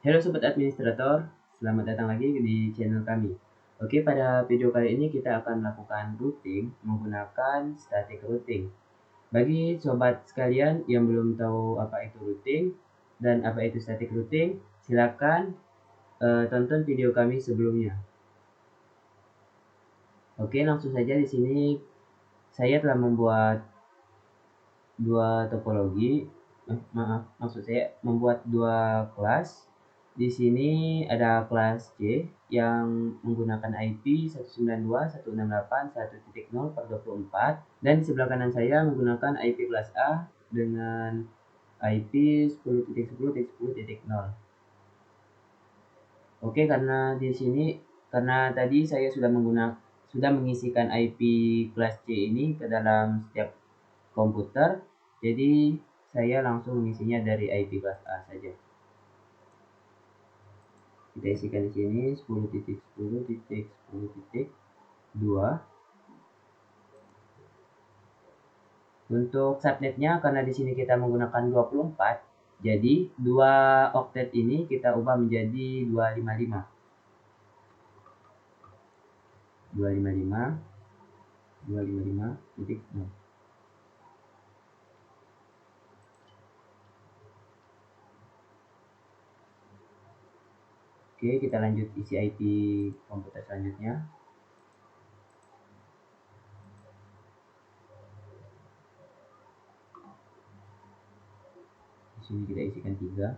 Halo Sobat Administrator, selamat datang lagi di channel kami. Oke, pada video kali ini kita akan melakukan routing menggunakan static routing. Bagi sobat sekalian yang belum tahu apa itu routing dan apa itu static routing, silakan tonton video kami sebelumnya. Oke, langsung saja di sini saya telah membuat dua topologi. Maksud saya membuat dua kelas. Di sini ada kelas C yang menggunakan IP 192.168.1.0/24 dan di sebelah kanan saya menggunakan IP kelas A dengan IP 10.10.10.0. Oke, karena di sini tadi saya sudah mengisikan IP kelas C ini ke dalam setiap komputer, jadi saya langsung mengisinya dari IP kelas A saja. Kita isikan di sini 10.10.10.2. Untuk subnetnya, karena di sini kita menggunakan 24, jadi 2 oktet ini kita ubah menjadi 255. 255.0. Oke, kita lanjut isi IP komputer selanjutnya. Di sini kita isikan 3.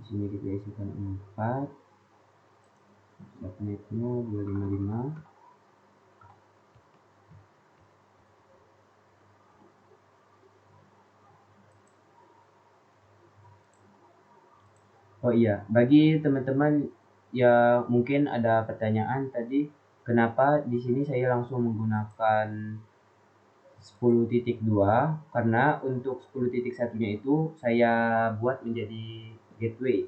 Di sini kita isikan 4. Subnetnya 255. Oh iya, bagi teman-teman yang mungkin ada pertanyaan tadi, kenapa di sini saya langsung menggunakan 10.2, karena untuk 10.1-nya itu saya buat menjadi gateway.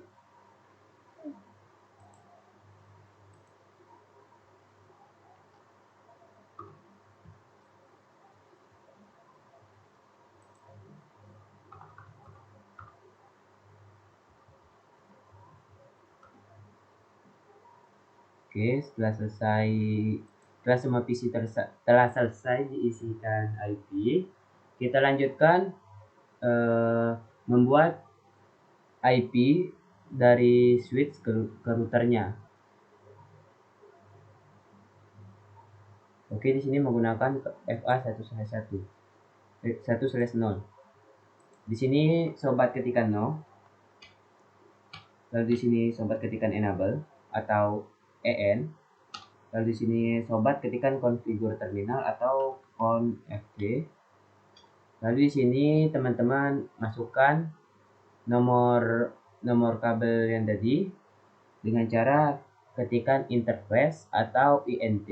Oke, setelah semua PC telah selesai diisikan IP, kita lanjutkan membuat IP dari switch ke routernya. Oke, di sini menggunakan FA1/1, 1/0. Di sini sobat ketikkan no. Lalu di sini sobat ketikkan enable atau EN. Lalu di sini sobat ketikkan configure terminal atau confg. Lalu di sini teman-teman masukkan nomor kabel yang tadi dengan cara ketikkan interface atau INT.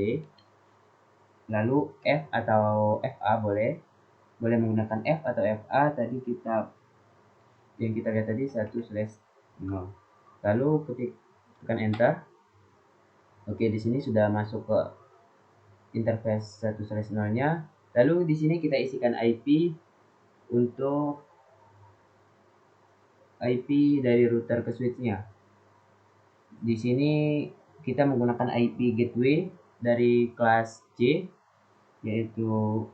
Lalu F atau FA boleh menggunakan F atau FA. Tadi yang kita lihat tadi 1/0. Lalu tekan enter. Oke, di sini sudah masuk ke interface 1/0-nya. Lalu di sini kita isikan IP untuk IP dari router ke switch-nya. Di sini kita menggunakan IP gateway dari kelas C, yaitu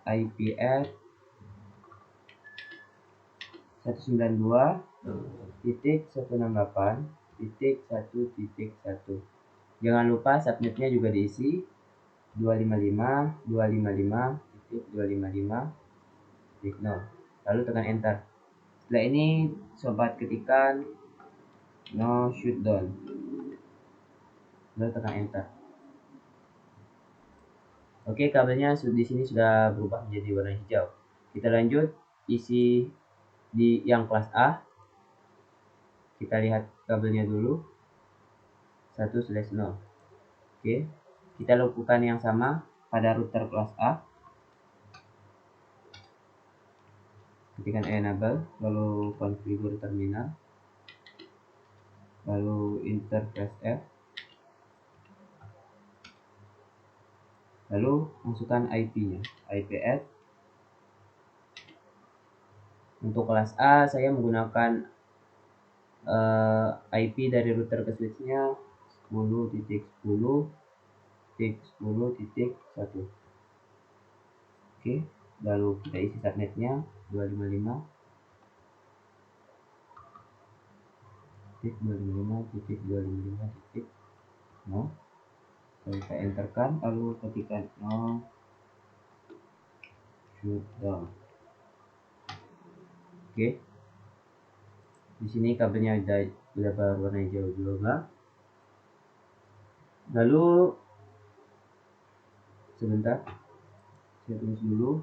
IPS 192.168.1.1. Jangan lupa subnetnya juga diisi 255.255.255.0. Lalu tekan enter. Setelah ini sobat ketikkan no shutdown. Lalu tekan enter. Oke, kabelnya di sini sudah berubah menjadi warna hijau. Kita lanjut isi di yang kelas A. Kita lihat kabelnya dulu. 1/0. Oke, kita lakukan yang sama pada router kelas A. ketikkan enable, lalu configure terminal, lalu interface F, lalu masukkan IP-nya, IP add. Untuk kelas A saya menggunakan IP dari router ke switchnya 10.10.10.1. Oke, lalu kita isi subnetnya 255.255.255.0. Lalu kita enterkan, lalu ketikkan no shutdown. Oke, di sini kabelnya udah berwarna hijau juga. Lalu sebentar, saya tulis dulu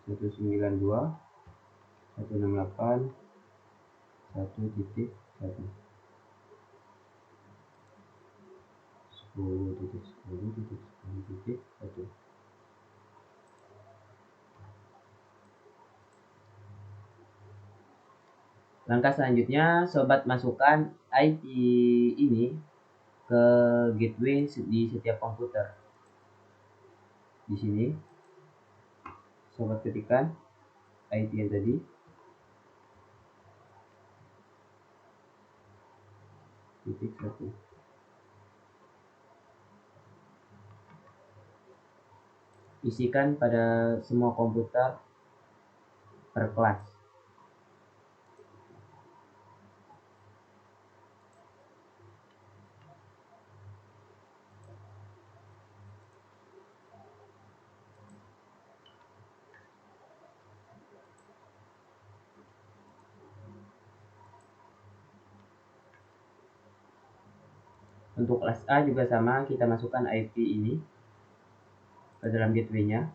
192.168.1.1 10.10.10.1. Langkah selanjutnya, sobat masukkan IP ini ke gateway di setiap komputer. Di sini, sobat ketikkan IP yang tadi. Titik 1. Isikan pada semua komputer per kelas. Untuk kelas A juga sama, kita masukkan IP ini ke dalam gateway-nya.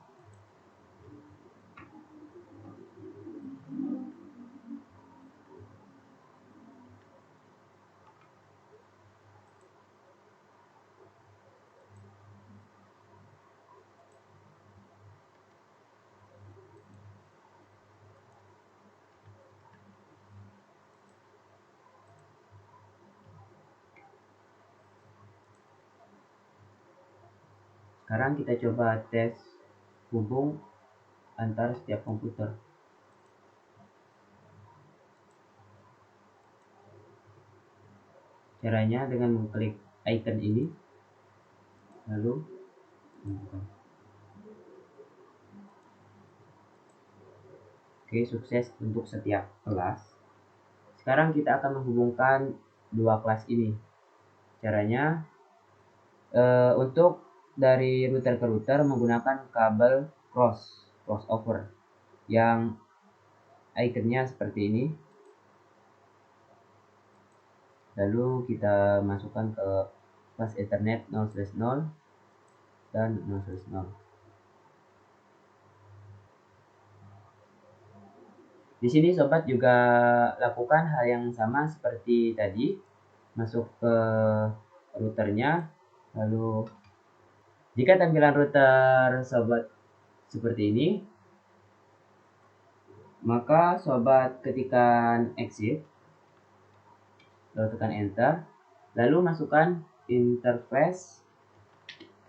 Sekarang kita coba tes hubung antar setiap komputer. Caranya dengan mengklik icon ini, lalu oke, sukses untuk setiap kelas. Sekarang kita akan menghubungkan dua kelas ini. Caranya untuk dari router ke router menggunakan kabel crossover yang ikonnya seperti ini. Lalu kita masukkan ke kelas Ethernet 0/0 dan 0/0. Di sini sobat juga lakukan hal yang sama seperti tadi, masuk ke routernya, lalu jika tampilan router sobat seperti ini, maka sobat ketikkan exit, lalu tekan enter, lalu masukkan interface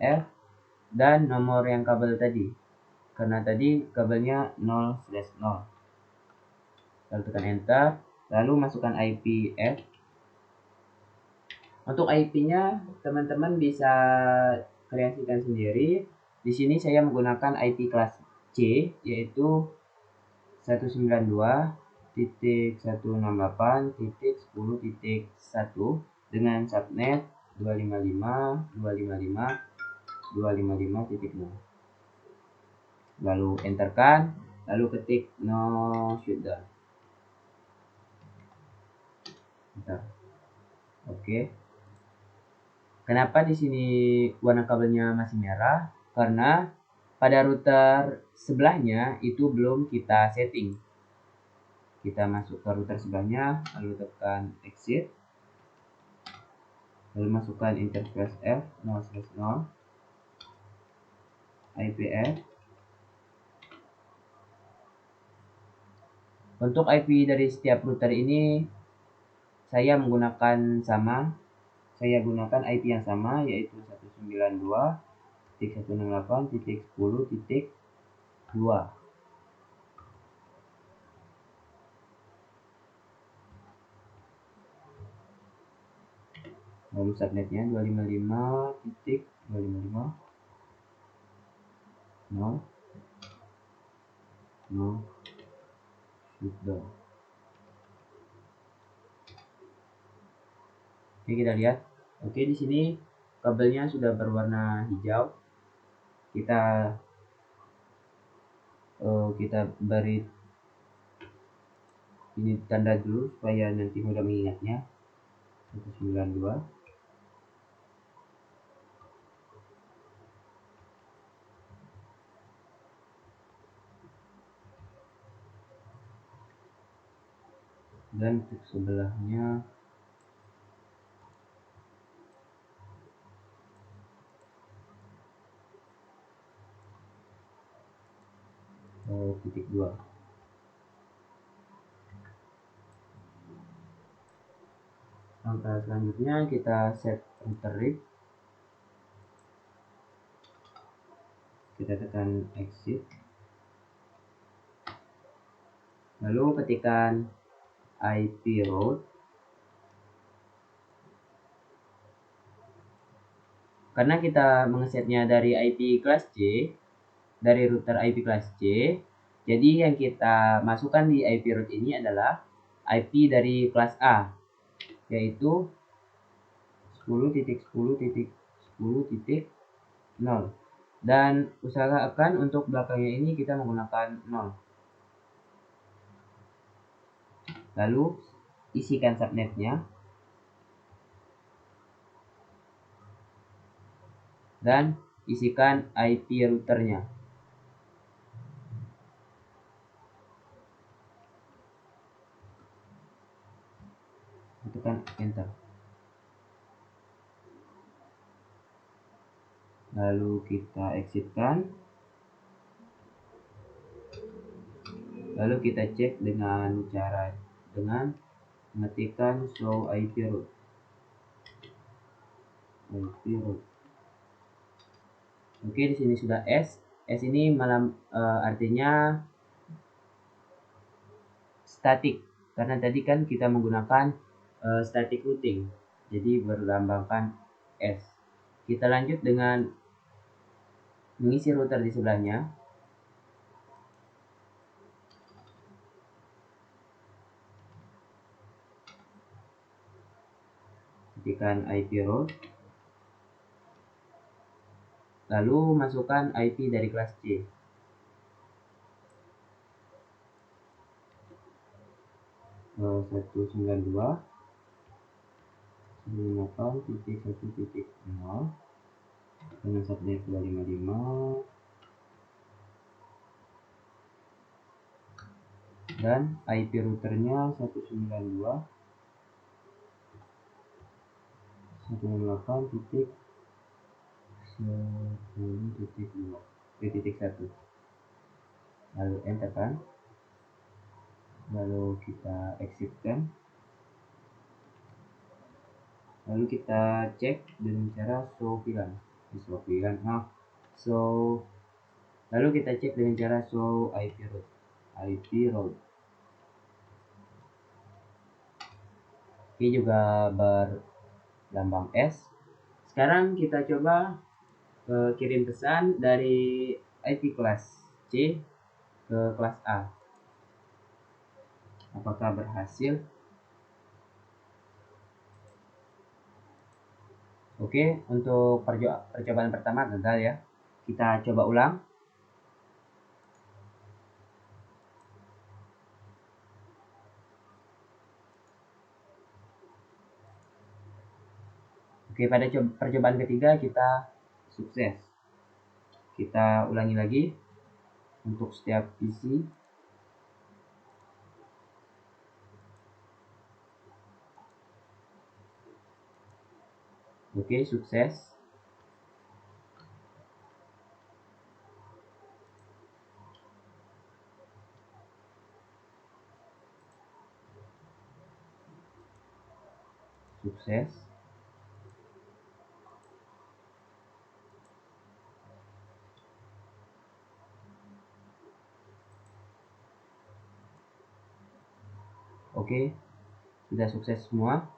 F dan nomor yang kabel tadi, karena tadi kabelnya 0/0. Lalu tekan enter, lalu masukkan IP F. Untuk IP-nya teman-teman bisa kreasikan sendiri. Di sini saya menggunakan IP kelas C, yaitu 192.168.10.1 dengan subnet 255.255.255.0. Lalu enterkan, lalu ketik no shutdown. Oke. Kenapa di sini warna kabelnya masih merah? Karena pada router sebelahnya itu belum kita setting. Kita masuk ke router sebelahnya, lalu tekan exit, lalu masukkan interface F 0/0, IPF, Untuk IP dari setiap router ini saya gunakan IP yang sama, yaitu 192.168.10.2. Lalu subnetnya 255.255.0.0 shutdown. Oke, kita lihat. Oke, di sini kabelnya sudah berwarna hijau. Kita beri ini tanda dulu supaya nanti mudah mengingatnya. 192. Dan untuk sebelahnya titik 2. Langkah selanjutnya kita set router RIP. Kita tekan exit. Lalu ketikkan IP route. Karena kita mengesetnya dari IP kelas C, dari router IP kelas C, jadi yang kita masukkan di IP route ini adalah IP dari kelas A, yaitu 10.10.10.0. Dan usahakan untuk belakangnya ini kita menggunakan 0. Lalu isikan subnetnya dan isikan IP routernya. Tekan enter. Lalu kita exitkan. Lalu kita cek dengan mengetikkan show IP route. Oke, di sini sudah S. S ini artinya static, karena tadi kan kita menggunakan static routing, jadi berlambangkan S. Kita lanjut dengan mengisi router di sebelahnya. Ketikkan IP route, lalu masukkan IP dari kelas C. Oh, 192.168.1.0 dengan subnet 255 dan IP routernya 192.168.10.2.1. Lalu enter kan. Lalu kita exitkan. Lalu kita cek dengan cara show VLAN. Lalu kita cek dengan cara show IP route. Ini juga berlambang S. Sekarang kita coba kirim pesan dari IP kelas C ke kelas A. Apakah berhasil? Oke, untuk percobaan pertama gagal ya. Kita coba ulang. Oke, pada percobaan ketiga kita sukses. Kita ulangi lagi untuk setiap PC. Oke, sukses. Sukses. Oke, sudah sukses semua.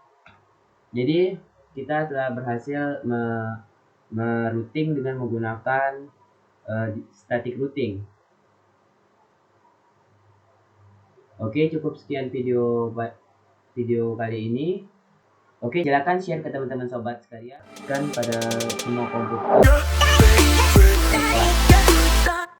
Jadi kita telah berhasil merouting dengan menggunakan static routing. Oke, cukup sekian video kali ini. Oke, silakan share ke teman-teman sobat sekalian dan pada semua komputer.